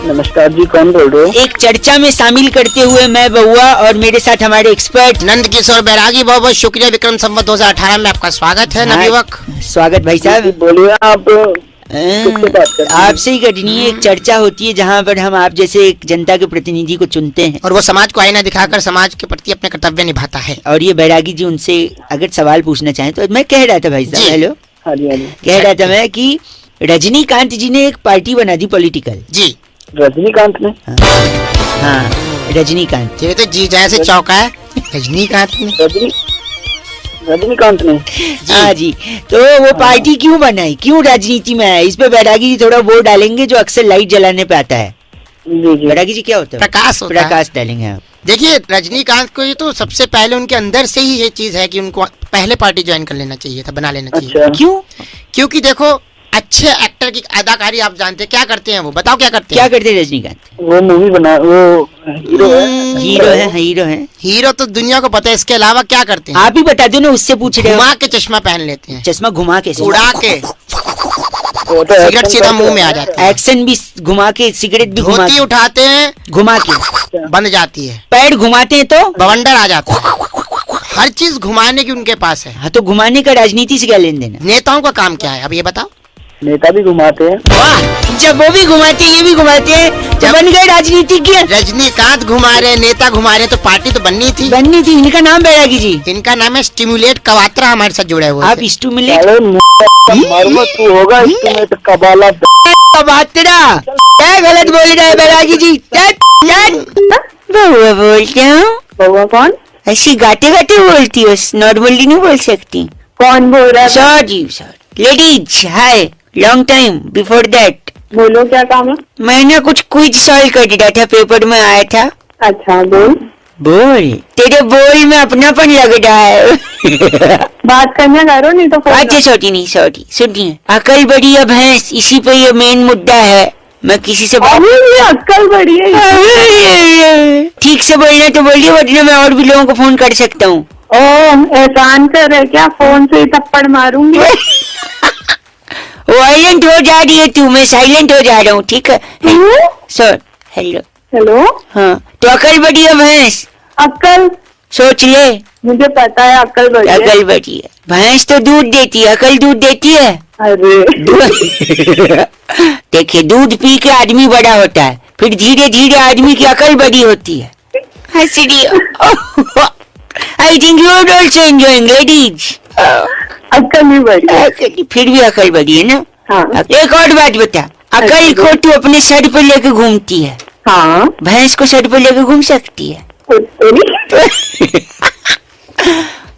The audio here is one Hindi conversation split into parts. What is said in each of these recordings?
नमस्कार जी, कौन बोल रहे हो? एक चर्चा में शामिल करते हुए मैं बउआ और मेरे साथ हमारे एक्सपर्ट नंद किशोर बैरागी। बहुत बहुत शुक्रिया। विक्रम संवत 2018 में आपका स्वागत है नवयुवक। स्वागत भाई साहब। बोलिए आप किससे बात कर रहे हैं? आपसे ही करनी है। एक चर्चा होती है जहाँ पर हम आप जैसे एक जनता के प्रतिनिधि को चुनते हैं और वो समाज को आईना दिखाकर समाज के प्रति अपने कर्तव्य निभाता है। और ये बैरागी जी उनसे अगर सवाल पूछना चाहें तो मैं कह रहा था भाई साहब, हेलो, हाँ जी, हाँ जी। कह रहा था मैं कि रजनीकांत जी ने एक पार्टी बना दी पॉलिटिकल। जी रजनीकांत ने? हाँ रजनीकांत। ये तो जी जैसे चौका है रजनीकांत ने। रजनीकांत ने? हाँ जी। तो वो पार्टी क्यों बनाई, क्यों राजनीति में आया, इस पे बैरागी जी थोड़ा वोट डालेंगे जो अक्सर लाइट जलाने पे आता है। जी जी। बैरागी जी क्या होता है? प्रकाश होता है। प्रकाश डालेंगे आप। देखिए रजनीकांत को ये तो सबसे पहले उनके अंदर से ही ये चीज है कि उनको पहले पार्टी ज्वाइन कर लेना चाहिए था, बना लेना चाहिए। अच्छा। क्यों? क्योंकि देखो अच्छे एक्टर की अदाकारी आप जानते हैं क्या करते हैं, वो बताओ क्या करते हैं? क्या करते हैं रजनीकांत? वो मूवी बना, वो हीरो है। हीरो है। हीरो तो दुनिया को पता है, इसके अलावा क्या करते हैं? आप ही बता दो ना, उससे पूछ रहे हो। घुमा के चश्मा पहन लेते हैं, चश्मा घुमा के, उड़ा के वो तो सिगरेट एक्शन सीधा करते मुंह में आ हैं। जाती है, एक्शन भी घुमा के, सिगरेट भी घुमा धोती के, उठाते हैं घुमा के, बन जाती है, पैर घुमाते हैं तो बवंडर आ जाता है। हर चीज घुमाने की उनके पास है। हाँ, तो घुमाने का राजनीति से क्या लेन देन है? नेताओं का काम क्या है अब ये बताओ? नेता भी घुमाते हैं। वाह, जब वो भी घुमाते हैं ये भी घुमाते हैं, जब बन गए राजनीतिज्ञ। रजनीकांत घुमा रहे, नेता घुमा रहे, तो पार्टी तो बननी थी। बननी थी। इनका नाम बैरागी जी। इनका नाम है स्टिमुलेट कवात्रा, हमारे साथ जुड़े हुए आप थे। स्टूमुलेट मरमत तू होगा इसमें तो कबाला। कबात्रा क्या गलत बोल रहा है बैरागी जी? बउआ बोलते हो? बउआ कौन? ऐसी गाते गाते बोलती हो, नॉर्मली नहीं बोल सकती। कौन बोल रहा है? Sorry ladies, hi, long time before that. बोलो क्या काम है? मैं ना कुछ क्विज सॉल्व कर रहा था, पेपर में आया था। अच्छा बोल। बोल, तेरे बोल में अपनापन लग रहा है। बात करना करो, नहीं तो अच्छा सॉरी सुनिए, अकल बड़ी है भैंस, इसी पे ये मेन मुद्दा है। मैं किसी से अक्कल बड़ी है। ठीक से बोलना तो बोलिए, वरना मैं और भी लोगों को फोन कर सकता हूँ। ओ एहसान कर रहे क्या? फोन से ही थप्पड़ मारूंगी। वायलेंट हो जा रही है तू, मैं साइलेंट हो जा रहा हूँ, ठीक है सर। Hello hello. हाँ, तो अकल बड़ी है भैंस, अक्कल सोच ले। मुझे पता है अक्कल बड़ी है। अकल बड़ी है भैंस तो दूध देती है, अकल दूध देती है? अरे देखिए, दूध पी के आदमी बड़ा होता है, फिर धीरे धीरे आदमी की अकल बड़ी होती है। हंस रही हो। I think you are also enjoying ladies. अक्कल भी बड़ी है। फिर भी अकल बड़ी है ना? हाँ। एक और बात बता, अकल को तू अपने सर पे लेके घूमती है, हाँ। भैंस को सर पे लेके घूम सकती है?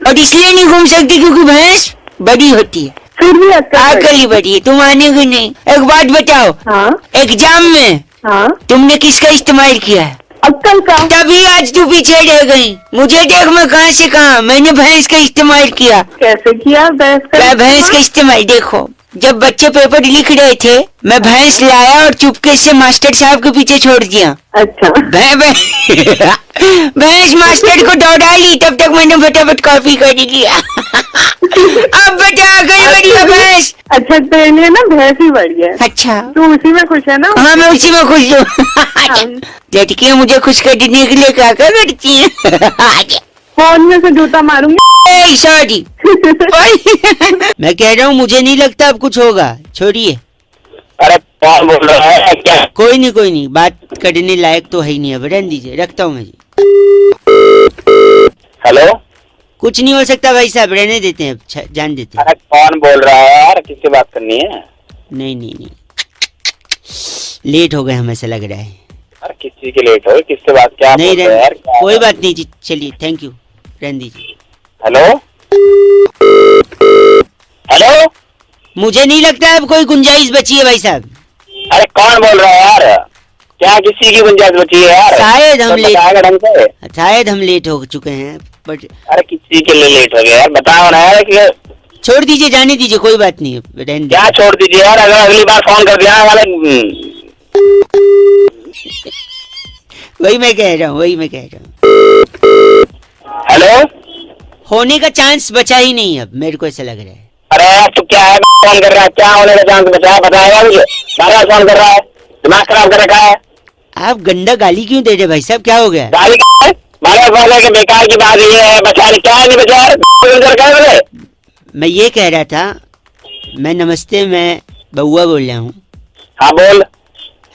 और इसलिए नहीं घूम सकती क्योंकि भैंस बड़ी होती है, फिर भी अकल ही बड़ी है। तुम मानेगी नहीं। एक बात बताओ, हाँ एग्जाम में हाँ। तुमने किसका इस्तेमाल किया है? अक्कल का। तभी आज तू पीछे रह गई। मुझे देख, मैं कहाँ से कहाँ, मैंने भैंस का इस्तेमाल किया। कैसे किया? भैंस का इस्तेमाल देखो, जब बच्चे पेपर लिख रहे थे, मैं भैंस लाया और चुपके से मास्टर साहब के पीछे छोड़ दिया। अच्छा। भैंस मास्टर को दौड़ा ली, तब तक मैंने फटाफट कॉपी कर लिया। अब बता, अकल बड़ी है भैंस। अच्छा तेरे लिए ना भैंस ही बढ़िया है। अच्छा, तू उसी में खुश है ना? हाँ मैं उसी में खुश हूँ। लड़कियाँ मुझे खुश करने के लिए क्या क्या करती हैं? फोन में से जूता मारूंगी। सॉरी। मैं कह रहा हूँ मुझे नहीं लगता अब कुछ होगा, छोड़िए। अरे कौन बोल रहा है क्या? कोई नहीं, बात करने लायक तो है ही नहीं। अब रहने दीजिए, रखता हूँ मैं जी। हेलो। कुछ नहीं हो सकता भाई साहब, रहने देते हैं, जान देते हैं। अरे कौन बोल रहा है यार? किससे बात करनी है? नहीं, लेट हो गए हमें, ऐसा लग रहा है। अरे किस चीज के लेट हो गए? किससे बात? क्या नहीं बोल रहे हो यार? कोई बात नहीं जी, चलिए, थैंक यू, रहने दीजिए। Hello hello. मुझे नहीं लगता अब कोई गुंजाइश बची है भाई साहब। अरे कौन बोल रहा है यार? क्या किसी की गुंजाइश बची है यार? शायद हम लेट, बताएगा ढंग से। शायद हम लेट हो चुके हैं, बट अरे किसी के लिए लेट हो गया यार? बताओ ना यार कि छोड़ दीजिए, जाने दीजिए, कोई बात नहीं, रहने दीजिए। क्या छोड़ दीजिए यार? अगर अगली बार फोन कर दिया वाले। वही मैं कह रहा हूँ। हेलो। होने का चांस बचा ही नहीं अब, मेरे को ऐसा लग रहा है। अरे यार तू क्या है फोन कर रहा है? क्या होने का चांस बचा है? बताएगा मुझे। बार फोन कर रहा है, दिमाग खराब कर रखा है। आप गंदा गाली क्यों दे रहे भाई साहब, क्या हो गया? गाली क्या है? मारे बोले कि बेकार की बात ये है, बचा क्या है नहीं बचा है? मैं ये कह रहा था, मैं नमस्ते, मैं बउआ बोल रहा हूँ। हाँ बोल।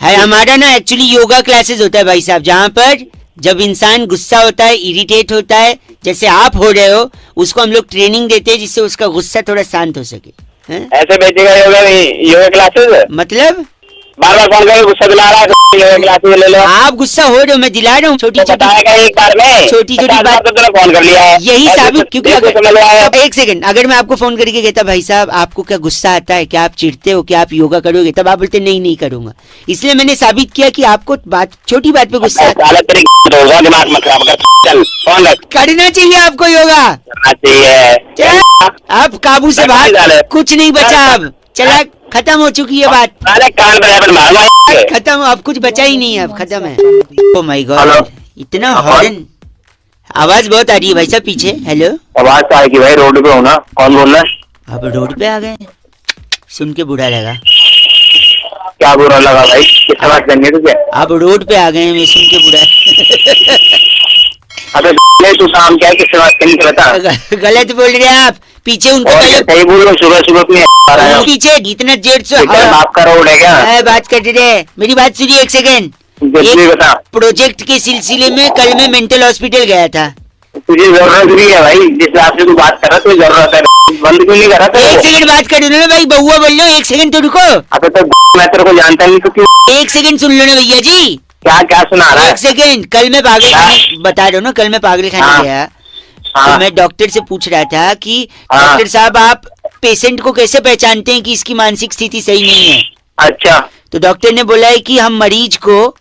है हमारा ना एक्चुअली योगा क्लासेस होता है भाई साहब, जहाँ पर जब इंसान गुस्सा होता है, इरिटेट होता है, जैसे आप हो रहे हो, उसको हम लोग ट्रेनिंग देते हैं जिससे उसका गुस्सा थोड़ा शांत हो सके। हैं? ऐसे बेचेगा योगा क्लासेस? मतलब बार बार फोन करके गुस्सा दिला रहा है, योगा क्लासेस ले लो। आप गुस्सा हो रहे हो, मैं दिला रहा हूँ। छोटी छोटी बताएगा एक बार में, छोटी छोटी बात तो तूने फोन कर लिया है, यही साबित, क्योंकि समझ आया। एक सेकंड, अगर मैं आपको फोन करके कहता भाई साहब आपको क्या गुस्सा आता है, क्या आप चिढ़ते हो, क्या आप योगा करोगे, तब आप बोलते नहीं नहीं करूंगा। इसलिए मैंने साबित किया कि आपको बात, छोटी बात पे गुस्सा आता है। दिमाग मत खराब कर, चल फोन रख। करना चाहिए आपको योगा, करना चाहिए। चल, अब काबू से बाहर, कुछ नहीं बचा अब, चला खत्म हो चुकी है बात, अरे कान पर मारूंगा। खत्म, अब कुछ बचा ही नहीं है, अब खत्म है। Oh my hello. गॉड, इतना हॉर्न, आवाज बहुत आ रही है भाई साहब पीछे। हेलो, आवाज तो आएगी भाई, रोड पे हो ना, कौन बोल रहा है? अब रोड पे आ गए, सुन के बुरा लगा। क्या बुरा लगा भाई, कितना बात करनी है तुझे? आप रोड पे आ गए हैं, मैं सुन के बुरा अबे तू काम क्या है, किससे बात करनी है बता। गलत बोल रहे हैं आप, पीछे उनको और पहले सही बोल रहा हूँ, सुबह सुबह अपनी आ रहा है। पीछे इतना 150 बाप का रोड है क्या? बात कर रहे हैं, मेरी बात सुनिए एक सेकेंड। जल्दी बता। प्रोजेक्ट के सिलसिले में कल मैं मेंटल हॉस्पिटल गया था। तुझे जरूरत भी है भाई, जिस हिसाब से तू बात कर रहा है तुझे जरूरत है, बंद क्यों नहीं कर रहा था? एक सेकंड बात कर लो ना भाई, बउआ बोल लो, एक सेकंड तो रुको। अबे तो मैं तेरे को जानता नहीं तो क्यों? एक सेकंड सुन लो ना भैया जी, क्या क्या सुना रहा है? एक सेकंड। कल मैं पागल खाने, बता रहा हूँ ना, कल मैं पागल खाने हाँ। गया, हाँ। तो मैं डॉक्टर से पूछ रहा था कि हाँ। डॉक्टर साहब आप पेशेंट को कैसे पहचानते हैं कि इसकी मानसिक स्थिति सही नहीं है? अच्छा। तो डॉक्टर ने बोला है कि हम मरीज को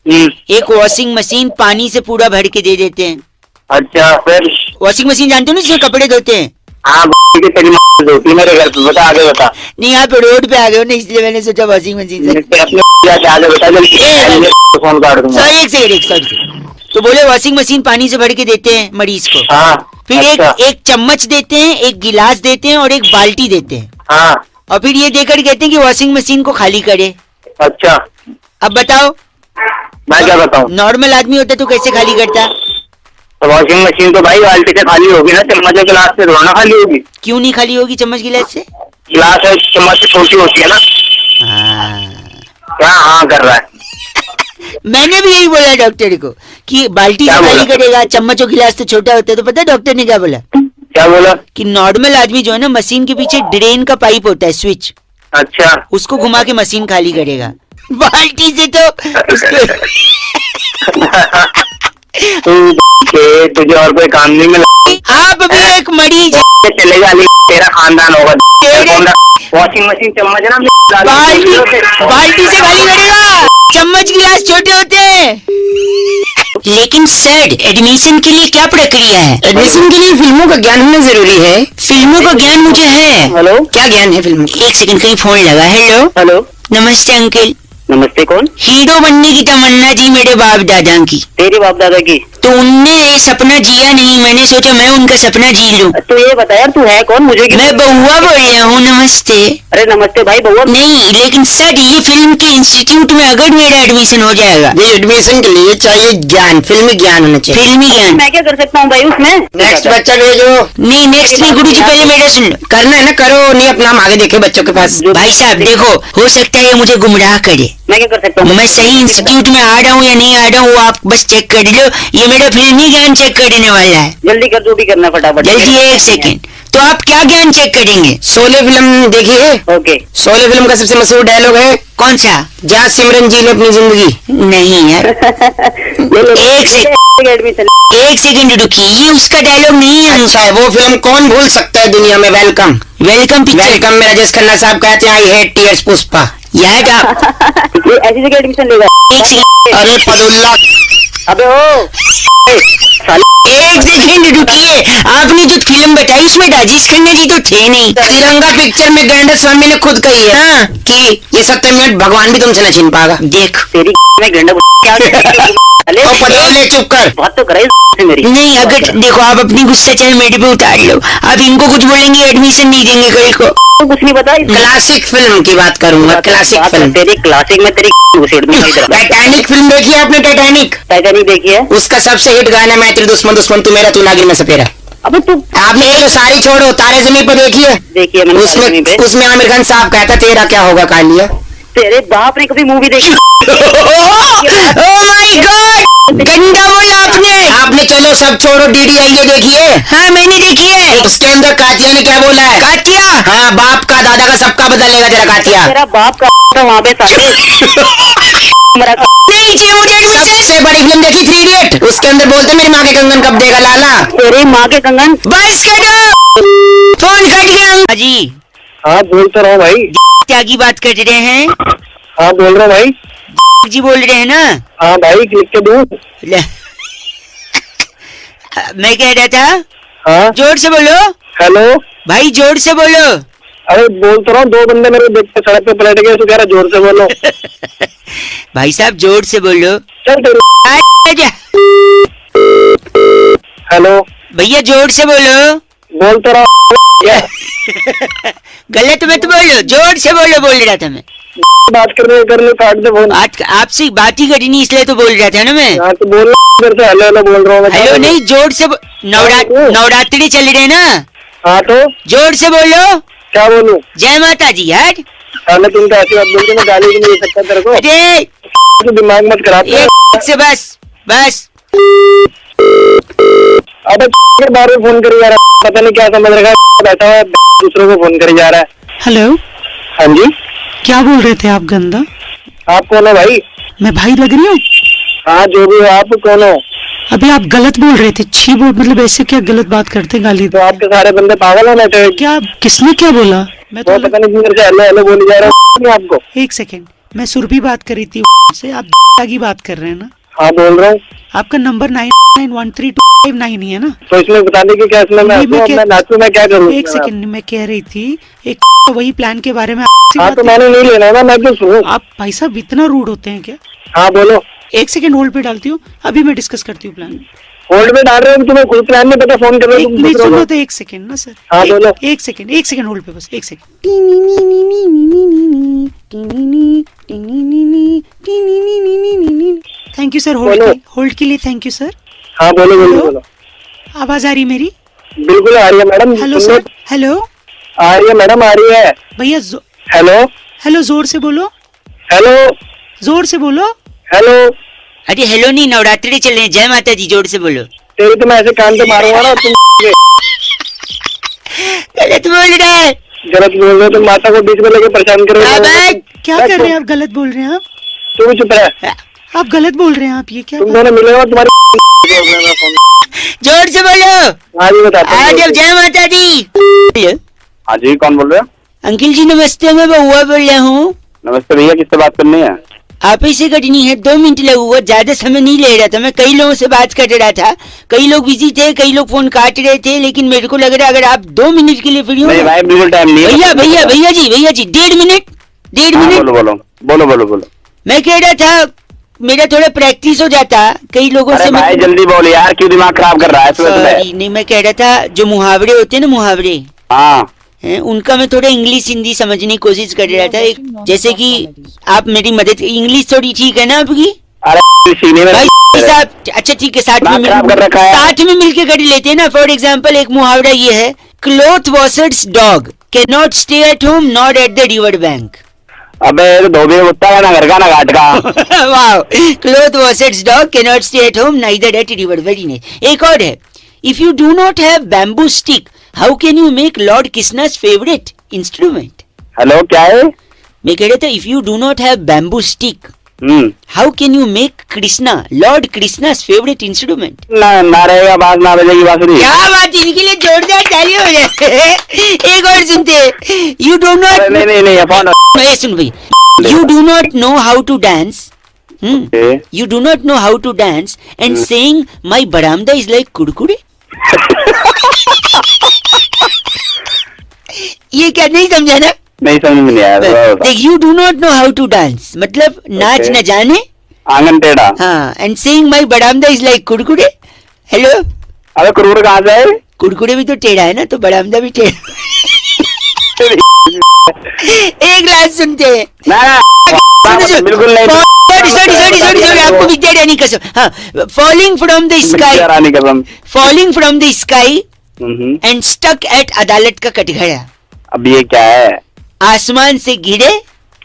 एक वॉशिंग मशीन पानी से पूरा भर के दे देते हैं। अच्छा फिर? वॉशिंग मशीन जानते हो ना, जिसमें कपड़े धोते हैं? हाँ तेरी धोती मेरे घर पे, बता आगे बता। नहीं, आप रोड पे आ गए हो ना, इसलिए मैंने सोचा वॉशिंग मशीन से। अपने आगे बता जल्दी, फोन काट दूंगा। सॉरी एक सेकंड, सॉरी। तो बोले वॉशिंग मशीन पानी से भर के देते हैं मरीज को। हाँ। फिर अच्छा। एक चम्मच देते हैं, एक गिलास देते हैं और एक बाल्टी देते हैं, हाँ। और फिर ये देकर कहते हैं कि वॉशिंग मशीन को खाली करे। अच्छा अब बताओ, मैं क्या बताऊँ? नॉर्मल आदमी होता तो कैसे खाली करता? तो वॉशिंग मशीन तो भाई बाल्टी से खाली होगी ना, चम्मच और गिलास से थोड़ा ना खाली होगी। क्यों नहीं खाली होगी चम्मच गिलास से? गिलास और चम्मच से छोटी होती है ना। क्या हाँ कर रहा है? मैंने भी यही बोला डॉक्टर को कि बाल्टी से क्या खाली बोला? करेगा, चम्मच और गिलास तो छोटा होता है। तो पता है डॉक्टर ने क्या बोला? क्या बोला? कि नॉर्मल आदमी जो है ना, मशीन के पीछे ड्रेन का पाइप होता है, स्विच, अच्छा। उसको घुमा के मशीन खाली करेगा, बाल्टी से तो उसके तुझे और कोई काम नहीं मिला। आप भी एक मरीज है। चलेगा तेरा खानदान होगा। वॉशिंग मशीन चम्मच है ना, बाल्टी से खाली करेगा, चम्मच गिलास छोटे होते हैं। लेकिन सर, एडमिशन के लिए क्या प्रक्रिया है? एडमिशन के लिए फिल्मों का ज्ञान होना जरूरी है। फिल्मों का ज्ञान मुझे है। हेलो, क्या ज्ञान है फिल्मों? एक सेकंड, कहीं फोन लगा। हेलो, हेलो, नमस्ते अंकल। नमस्ते। कौन? हीरो बनने की तमन्ना जी मेरे बाप दादा की। तेरे बाप दादा की? तो उनने ये सपना जिया नहीं, मैंने सोचा मैं उनका सपना जी लूं। तो ये बता यार, तू है कौन? मुझे मैं बउआ बोल रहा हूँ। नमस्ते। अरे नमस्ते भाई बउआ। नहीं, लेकिन सर ये फिल्म के इंस्टीट्यूट में अगर मेरा एडमिशन हो जाएगा, ये एडमिशन के लिए चाहिए ज्ञान, फिल्मी ज्ञान होना चाहिए। फिल्मी ज्ञान। मैं क्या कर सकता हूँ भाई उसमें? नेक्स्ट बच्चा भेजो। नहीं, नेक्स्ट नहीं गुरुजी, पहले मेरा सुन लो। करना है ना, करो, नहीं अपना हम आगे देखे बच्चों के पास। भाई साहब देखो, हो सकता है ये मुझे गुमराह करे। मैं क्या कर सकता हूँ? मैं सही इंस्टीट्यूट में आ रहा हूँ या नहीं आ रहा हूँ, वो आप बस चेक कर लो। ये मेरा फिल्मी ज्ञान चेक करने वाला है। जल्दी कर, जो भी करना फटाफट। जल्दी, एक सेकेंड। तो आप क्या ज्ञान चेक करेंगे? शोले फिल्म देखी है? ओके। शोले फिल्म का सबसे मशहूर डायलॉग है, कौन सा? जहाँ सिमरन जी ने अपनी जिंदगी। नहीं यार, एक सेकंड रुकिए, ये उसका डायलॉग नहीं है। अच्छा है, वो फिल्म कौन भूल सकता है दुनिया में। Welcome welcome picture. वेलकम में राजेश खन्ना साहब कहते हैं आई हेट टीयर्स पुष्पा। यार आप ऐसी जगह एडमिशन लेगा? एक सेकंड, अरे फदुल्ला, अबे ओ एक सेकंड रुकिए। आपने जो फिल्म बताई उसमें राजेश खन्ना जी तो थे नहीं। तिरंगा पिक्चर में गैंडा स्वामी ने खुद कही है हाँ। कि ये 70 मिनट भगवान भी तुमसे न छीन पाएगा। देख, तेरी में गंडा क्या साले ओ पतियाले चुप कर। बात तो करे से मेरी। नहीं, अगर देखो आप अपनी गुस्सा चाहे मेरे पे उतार लो, आप इनको कुछ बोलेंगे एडमिशन नहीं देंगे कल को। कुछ नहीं पता। क्लासिक फिल्म की बात करूंगा, क्लासिक फिल्म। तेरी क्लासिक में तेरी घुसेड़ दूंगा इधर। टाइटैनिक फिल्म देखी है आपने? टाइटैनिक टाइटैनिक देखी है? उसका सबसे हिट गाना मैं तेरे दुश्मन दुश्मन तू मेरा तू नागिन में सपेरा। अबे तू आपने ये जो सारी छोड़ो तारे जमीन पर देखी है? देखी है मैंने उसमें टीवी पे। उसमें आमिर खान साहब कहता तेरा क्या होगा कालिया। तेरे बाप ने कभी मूवी देखी? ओह माय गॉड, गंदा बोला आपने। आपने चलो सब छोड़ो DDLJ देखी है? हाँ मैंने देखी है। उसके अंदर कातिया ने क्या बोला है? कातिया? हाँ, बाप का दादा का सबका बदलेगा तेरा कातिया। तेरा बाप का था वहाँ पे साले। मेरा नहीं चाहिए मुझे एडमिशन। सबसे बड़ी फिल्म देखी 3 इडियट? उसके अंदर बोलते मेरी माँ के कंगन कब देगा लाला। तेरी माँ के कंगन। बस करो, फोन कट गया। जी हाँ बोल तो रहा हूँ भाई। क्या की बात कर रहे हैं? हाँ बोल रहा हूँ भाई। जी बोल रहे हैं ना? हाँ भाई लिख के दूँ? ले। मैं कह रहा था, हाँ जोर से बोलो हेलो। भाई, जोर से बोलो। अरे बोल तो रहा हूँ, 2 बंदे मेरे देख के सड़क पे पलट गए, तो कह रहा जोर से बोलो। भाई साहब जोर से बोलो। चल तेरे। आजा। हेलो भैया जोर से बोलो। बोल तो रहा हूँ। गलत मत बोलो, जोर से बोलो बोल रहा था मैं। बात कर ले काट दे फोन। आज आपसे बात ही करनी इसलिए तो बोल रहा था ना मैं। हाँ तो बोल इधर से हेलो हेलो बोल रहा हूँ मैं। हेलो नहीं, जोर से नवरात्रि चल रहे ना, हाँ तो जोर से बोलो। क्या बोलूं? जय माता जी। यार साले तुम तो ऐसी बात बोलते, मैं गाली भी नहीं दे सकता तेरे को। अरे तू दिमाग मत खराब कर। एक से बस बस। अबे बार बार फोन करी जा रहा है, पता नहीं क्या समझ रखा है, बैठा हुआ है दूसरों को फोन करी जा रहा है। हेलो, हाँ जी क्या बोल रहे थे आप गंदा? आप कौन हो भाई? मैं भाई लग रही हूँ? हाँ जो भी हो, आप कौन हो? अभी आप गलत बोल रहे थे। छी बोल मतलब ऐसे क्या गलत बात करते गाली तो आपके सारे बंदे पागल है बैठे हुए। क्या? किसने क्या बोला? मैं तो वो पता नहीं मेरे से हेलो हेलो बोली जा रहा हूँ आपको। एक सेकेंड, मैं सुरभि बात कर रही थी से। आप की बात कर रहे हैं ना? हाँ बोल रहा हूँ। आपका नंबर 99132559 ही है ना? तो इसमें बता दी कि क्या इसमें मैं नाचू, मैं क्या करूँ? एक सेकेंड, मैं कह रही थी एक वही प्लान के बारे में आपसे हाँ बात तो मैंने नहीं लेना ना, मैं क्यों सुनूं? आप भाई साहब इतना रूड होते हैं क्या? हाँ बोलो। एक सेकेंड होल्ड पे डालती हूँ, अभी मैं डिस्कस करती हूँ प्लान। होल्ड में डाल रहे हो, तुम्हें कोई प्लान नहीं पता, फोन कर रहे हो तुम नहीं दूसरों सुनो को। तो एक सेकेंड ना सर। हाँ, बोलो। एक सेकेंड होल्ड पे, बस एक सेकेंड। थैंक यू सर, बोलो। होल्ड के लिए थैंक यू सर। हाँ बोलो बोलो हेलो? बोलो। आवाज आ रही मेरी? बिल्कुल आ रही है मैडम। हेलो सुनने- सर, हेलो आ रही है मैडम, आ रही है। भैया हेलो हेलो, जोर से बोलो, हेलो जोर से बोलो। हेलो। अरे हेलो नहीं, नवरात्रि चल रहे हैं। जय माता जी, जोर से बोलो। तेरी तो मैं ऐसे कान पे मारूंगा ना तुम। गलत बोल रहा है। गलत बोल रहे हो, तुम माता को बीच में लेके परेशान कर रहे हो। क्या कर रहे हैं आप? गलत बोल रहे हैं आप। तू भी चुप रहे। आप गलत बोल रहे हैं आप। ये क्या? तुम दोनों मिले हो तुम्हारी। जोर से बोलो। हाँ जी बताता हूँ। आज जय माता जी। हेलो हाँ जी, कौन बोल रहे हो? अंकिल जी नमस्ते, मैं बउआ बोल रहा हूँ। नमस्ते भैया, किससे बात करनी है? आप ही से करनी है। 2 मिनट लगूंगा, ज्यादा समय नहीं ले रहा था। मैं कई लोगों से बात कर रहा था, कई लोग बिजी थे, कई लोग फोन काट रहे थे, लेकिन मेरे को लग रहा है अगर आप 2 मिनट के लिए फ्री हो। नहीं भाई, बिल्कुल टाइम नहीं है। भैया भैया भैया जी 1.5 मिनट, 1.5 हाँ, मिनट। बोलो बोलो बोलो बोलो बोलो। मैं कह रहा था मेरा थोड़ा प्रैक्टिस हो जाता कई लोगों अरे से। भाई जल्दी बोल यार, क्यों दिमाग खराब कर रहा है सुबह सुबह? सॉरी, नहीं मैं कह रहा था जो मुहावरे होते हैं ना, मुहावरे हाँ हैं, उनका मैं थोड़ा इंग्लिश हिंदी समझने की कोशिश कर रहा था। एक जैसे कि आप मेरी मदद, इंग्लिश थोड़ी ठीक है ना आपकी? अरे सीने में भाई साहब अच्छा ठीक है, साथ में दिमाग खराब कर रखा है। साथ में मिलके कर लेते हैं ना। फॉर एग्जाम्पल एक मुहावरा ये है, cloth washers dog can not stay at home not at the river bank. अबे ये तो धोबी का कुत्ता है ना, घर का ना घाट का। वाह, cloth washers dog can not stay at home neither at river. Very nice. एक और है, if you do not have bamboo stick how can you make lord Krishna's favourite instrument. Hello क्या है? मैं कह रहा था if you do not have bamboo stick how can you make Krishna lord Krishna's favourite instrument. ना रहेगा बात, ना बजेगी बांसुरी। क्या बात, इनके लिए जोरदार ताली हो जाए। एक और सुनते, यू डू नॉट, नहीं फोन। मैं सुन भाई, you do not know how to dance, you do not know how to dance and saying my baranda is like Kurkure. ये क्या नहीं समझा ना? नहीं समझ में नहीं आया। देख, you do not know how to dance मतलब नाच न जाने आंगन टेढ़ा। हाँ, एंड सेइंग माय बरामदा इज लाइक कुड़कुड़े। हेलो, अबे कुरकुरे कहाँ से आए? कुड़कुड़े भी तो टेढ़ा है ना, तो बरामदा भी टेढ़ा। एक लास्ट सुनते हैं। बिल्कुल नहीं। सॉरी आपको विद्या रानी कसम। हाँ, फॉलिंग फ्रॉम द स्काई, रानी कसम। Falling from the sky hmm. And stuck at अदालत का कटघरा। अब ये क्या है? आसमान से गिरे।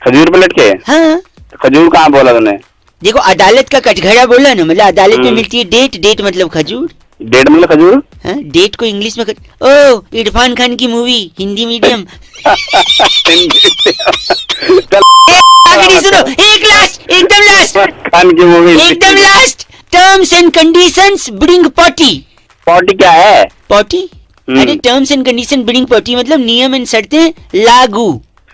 खजूर पलट के? हाँ, खजूर कहाँ बोला तूने? देखो अदालत का कटघरा बोला ना, मतलब अदालत में हम्म। मिलती है डेट, डेट मतलब खजूर। डेढ़ मतलब खजूर? हाँ, डेट को इंग्लिश में ओ इरफान खान की मूवी, हिंदी मीडियम। आखिरी सुनो, एक लास्ट, एकदम लास्ट, खान की मूवी। एकदम last. Terms and conditions bring potty. Potty क्या है? पॉटी, अरे terms and condition bring potty मतलब नियम एंड शर्तें लागू।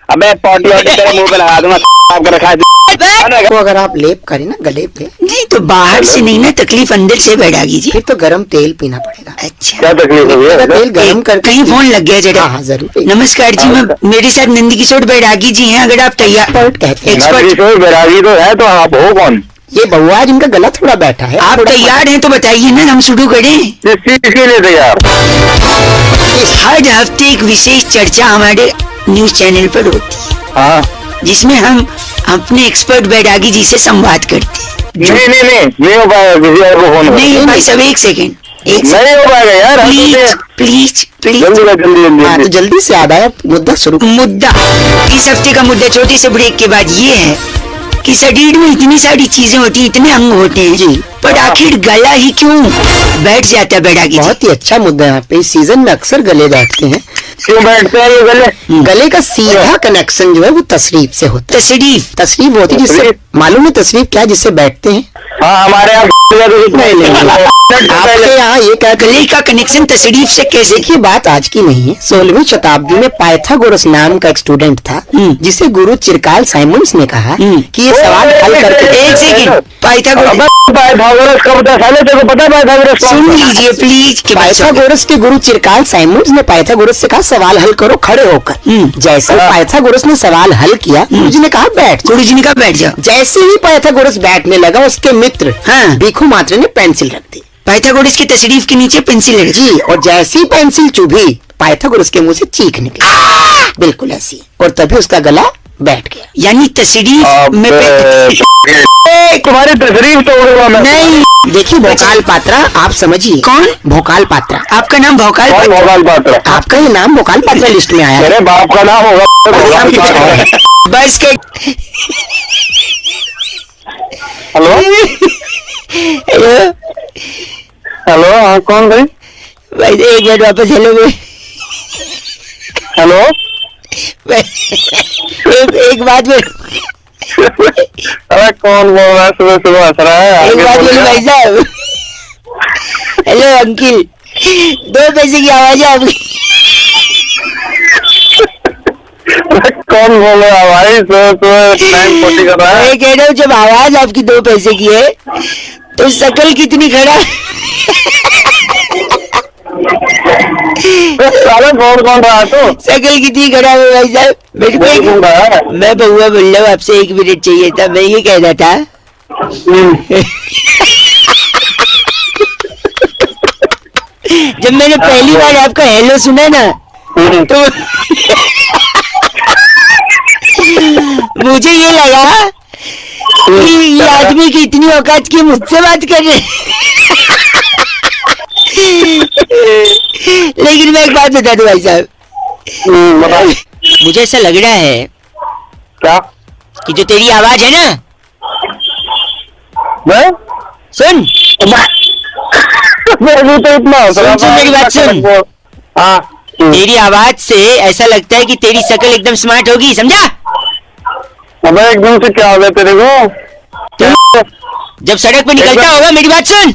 अबे पॉटी वॉटी तेरे मुंह पे लगा दूंगा। आपको रखा है। तो अगर आप लेप करें ना गले पे, नहीं तो बाहर से नहीं ना, तकलीफ अंदर से बैठागी जी। फिर तो गरम तेल पीना पड़ेगा। अच्छा, क्या तकलीफ हुई है? तेल गरम करके कहीं फोन लग गया जरा। हाँ जरूर। नमस्कार जी, मैं मेरे साथ नंदी किशोर बैरागी जी हैं, अगर आप तैयार। एक्सपर्ट कहते हैं। एक्सपर्ट, बैरागी तो है, तो आप हो कौन? ये बउआ जिनका गला थोड़ा बैठा है। आप तैयार हैं तो बताइए ना, हम शुरू करें। किस चीज के लिए तैयार? हर हफ्ते एक विशेष चर्चा हमारे न्यूज चैनल पर होती है, हाँ। जिसमें हम अपने एक्सपर्ट बैरागी जी से संवाद करते हैं। नहीं हो पाएगा किसी और को फोन। नहीं भाई साहब, एक सेकेंड, नहीं हो पाएगा यार। Please please please. जल्दी हाँ तो जल्दी से याद आया मुद्दा शुरू। मुद्दा, इस हफ्ते का मुद्दा छोटे से ब्रेक के बाद ये है कि शरीर में इतनी सारी चीजें होती हैं, इतने अंग होते हैं जी, पर आखिर गला ही क्यों बैठ जाता है बैरागी जी? बहुत ही अच्छा मुद्दा है। यहाँ पे इस सीजन में अक्सर गले बैठते हैं। क्यों बैठते हैं ये गले? गले का सीधा कनेक्शन जो है वो तशरीफ से होता है। तशरीफ, तशरीफ होती है जिससे, मालूम है तशरीफ क्या, जिससे बैठते हैं। हाँ, हमारे यहाँ आपके यहाँ ये क्या गले का कनेक्शन तशरीफ से कैसे? देखिए बात आज की नहीं है। 16वीं शताब्दी में पाइथागोरस नाम का एक स्टूडेंट था, जिसे गुरु चिरकाल साइमंड्स ने कहा कि ये सवाल हल करके। एक सेकंड, पाइथागोरस का पता है? तेरे को पता है पाइथागोरस कौन सुन था? लीजिए प्लीज। पाइथागोरस के गुरु चिरकाल साइमंड्स ने पाइथागोरस से कहा सवाल हल करो खड़े होकर। जैसे पाइथागोरस ने सवाल हल किया, गुरु जी ने कहा बैठ। गुरु जी ने कहा बैठ जाओ। जैसे ही पाइथागोरस बैठने लगा, उसके मित्र हाँ। भिखु मात्र ने पेंसिल रख दी। पाइथागोरस की तशरीफ के नीचे पेंसिल लगी जी, और जैसी ही पेंसिल चुभी, पाइथागोरस के मुंह से चीख निकली, बिल्कुल ऐसी, और तभी उसका गला बैठ गया। यानी तशरीफ में तुम्हारी तशरीफ तोड़ूंगा मैं। नहीं, देखिए भोकाल पात्रा, आप समझिए। कौन? भोकाल पात्रा। आपका नाम भोकाल? भोकाल पात्र? आपका ये नाम भोकाल पात्रा लिस्ट में आया है। मेरे बाप का नाम होगा भोकाल पात्र। बस के। हेलो हेलो हेलो, हाँ कौन भाई? भाई एक मिनट वापस। हेलो हेलो, एक बात बोल। अरे कौन बोल रहा है? सुबह सुबह हंस रहा है। एक बात बोलो भाई साहब। हेलो अंकिल, 2 पैसे की आवाज है आपकी। कौन बोल रहा है भाई? सुबह टाइम पोटी कर रहा है। मैं कह रहा हूँ, जब आवाज आपकी 2 पैसे की है तो शकल कितनी खड़ा? साले कौन रहा है तू? शकल कितनी खड़ा है भाई साहब? मेरे को मैं बउआ बोल रहा हूँ, आपसे 1 मिनट चाहिए था। मैं ये कह रहा था, जब मैंने पहली बार आपका हेलो सुना ना, तो मुझे ये लगा कि ये आदमी की इतनी औकात की मुझसे बात कर रहे। लेकिन मैं एक बात बता दूं भाई साहब, मुझे ऐसा लग रहा है क्या कि जो तेरी आवाज है ना, मैं सुन मैं भी तो इतना सुन मेरी बात सुन। हाँ, तेरी आवाज से ऐसा लगता है कि तेरी शक्ल एकदम स्मार्ट होगी, समझा? अबे एकदम से क्या हो गया तेरे को? जब सड़क पे निकलता होगा, मेरी बात सुन,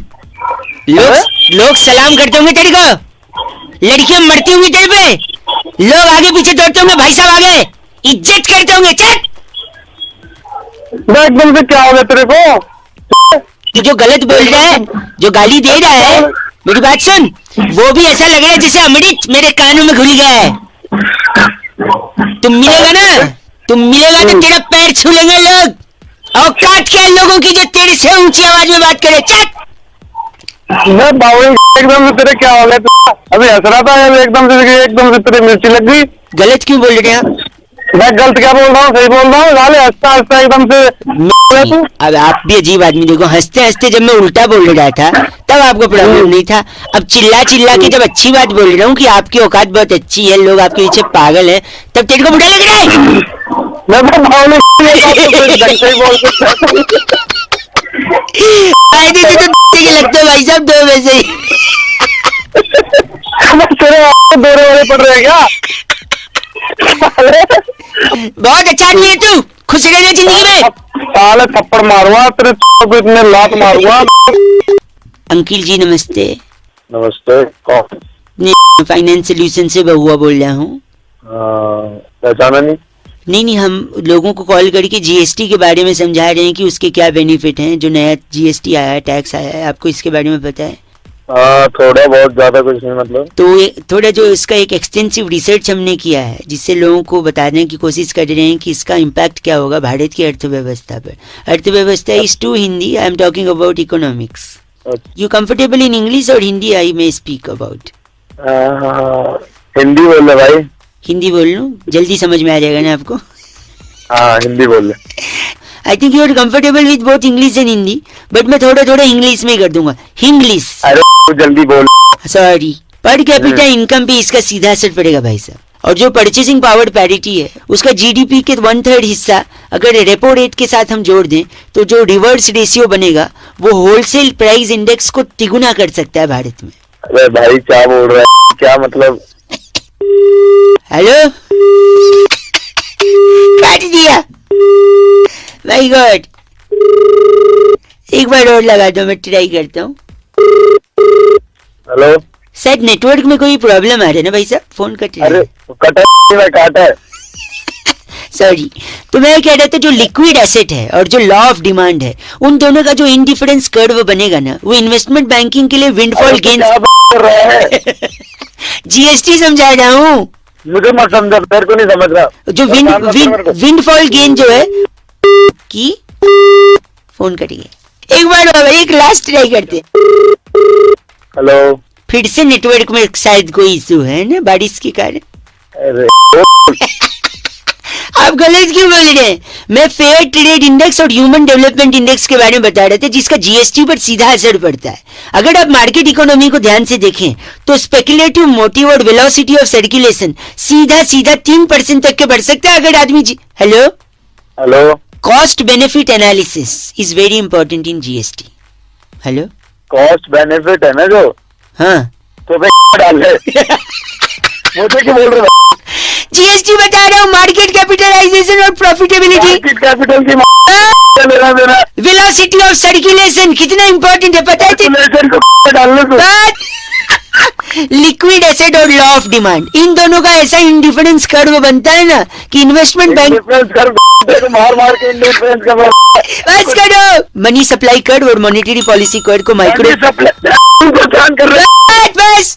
लोग सलाम करते होंगे तेरे को, लड़कियां मरती होंगी तेरे पे, लोग आगे पीछे दौड़ते होंगे, भाई साहब आगे इज्जत करते होंगे। चल, एकदम से क्या हो गया तेरे को? तू जो गलत बोल रहा है, जो गाली दे रहा है, मेरी बात सुन, वो भी ऐसा लग रहा है जैसे अमृत मेरे कानों में घुल गया है। तुम मिलेगा ना, तुम मिलेगा तो तेरा पैर छू लेंगे लोग। औकात क्या लोगों की जो तेरे से ऊंची आवाज में बात करे, चल। मैं बाबू एकदम से तेरे क्या हो गया? अभी हंस रहा था एकदम से तेरी मिर्ची लग गई। गलत क्यों बोल रहे हैं आप? मैं गलत क्या बोल रहा हूँ? सही बोल रहा हूँ। गाले हंसता हंसता एकदम से तू। अब आप भी अजीब आदमी, देखो हंसते हंसते जब मैं उल्टा बोल रहा था तब आपको प्रॉब्लम नहीं था, अब चिल्ला चिल्ला के जब अच्छी बात बोल रहा हूँ कि आपकी औकात बहुत अच्छी है, लोग आपके पीछे पागल है, तब तेरे को बुरा लग रहा है? मैं बाबू फायदे से तो के लगते भाई साहब, दो वैसे ही। तेरे दौरे वाले पड़ रहे हैं क्या? बहुत अच्छा आदमी है तू, खुश रहना जिंदगी में। साले थप्पड़ मारूंगा तेरे को, इतने लात मारूंगा। अंकिल जी नमस्ते। नमस्ते, कौन? फाइनेंस सोल्यूशन से बहुआ बोल रहा हूँ। पहचाना नहीं? नहीं, हम लोगों को कॉल करके जीएसटी के बारे में समझा रहे हैं कि उसके क्या बेनिफिट हैं, जो नया जीएसटी आया है, टैक्स आया है, आपको इसके बारे में पता है? थोड़ा बहुत, ज्यादा कुछ नहीं मतलब। तो थोड़ा जो इसका एक एक्सटेंसिव रिसर्च हमने किया है, जिससे लोगों को बताने की कोशिश कर रहे हैं कि इसका इम्पैक्ट क्या होगा भारत की अर्थव्यवस्था पर। अर्थव्यवस्था is to Hindi, I am talking about economics. You comfortable in English और Hindi I may speak about? Hindi बोल ले भाई। हिंदी बोल लूं, जल्दी समझ में आ जाएगा ना आपको? हाँ, हिंदी बोल ले। I think you are comfortable with both English and Hindi, but मैं थोड़ा थोड़ा इंग्लिश में कर दूंगा। इंग्लिश, अरे जल्दी बोल। सॉरी। पर कैपिटा इनकम पे इसका सीधा असर पड़ेगा भाई साहब, और जो परचेसिंग पावर पैरिटी है उसका जीडीपी के 1/3 हिस्सा अगर रेपो रेट के साथ हम जोड़ दें तो जो रिवर्स रेशियो बनेगा वो होलसेल प्राइस इंडेक्स को तिगुना कर सकता है भारत में। अरे भाई क्या बोल रहा है, क्या मतलब? हेलो, काट दिया, माय गॉड। एक बार और लगा दो, मैं ट्राई करता हूँ। हेलो, शायद नेटवर्क में कोई प्रॉब्लम आ रहा है ना भाई साहब, फोन कट रहा अरे है। काटा है। सॉरी। तो मैं कह रहा था जो लिक्विड एसेट है और जो लॉ ऑफ डिमांड है, उन दोनों का जो इंडिफरेंस कर्व बनेगा ना, वो इन्वेस्टमेंट बैंकिंग के लिए विंडफॉल गेन। कर रहा है? जीएसटी समझा रहा हूँ। मुझे मत समझा, तेरे को नहीं समझ रहा। जो विंडफॉल गेन जो है की फोन करिए। एक बार और, एक लास्ट ट्राई करते। हेलो, फिर से नेटवर्क में शायद कोई इशू है ना बारिश के कारण। अरे आप गलत क्यों बोल रहे हैं? मैं फेयर ट्रेड इंडेक्स और ह्यूमन डेवलपमेंट इंडेक्स के बारे में बता रहे थे, जिसका जीएसटी पर सीधा असर पड़ता है। अगर आप मार्केट इकोनॉमी को ध्यान से देखें तो स्पेकुलेटिव मोटिव और वेलोसिटी ऑफ सर्कुलेशन सीधा 3% तक के बढ़ सकता है अगर आदमी hello, cost benefit analysis is very important in GST. Hello, cost benefit है ना जो? हाँ, तो डाल है। मुझे क्यों बोल रहे हो? जीएसटी बता रहा हूँ, मार्केट कैपिटलाइजेशन और प्रॉफिटेबिलिटी। मार्केट कैपिटल की लेना देना, वेलोसिटी ऑफ सर्कुलेशन कितना इंपॉर्टेंट है पता है? सर्कुलेशन को डालने को। लिक्विड एसेट और लॉ ऑफ डिमांड, इन दोनों का ऐसा इंडिफरेंस कर्व बनता है ना कि इन्वेस्टमेंट बैंक मार के इंडिफरेंस का बस करो। मनी सप्लाई कर्व और मॉनेटरी पॉलिसी कर्व को माइक्रो कर रहे हैं। बस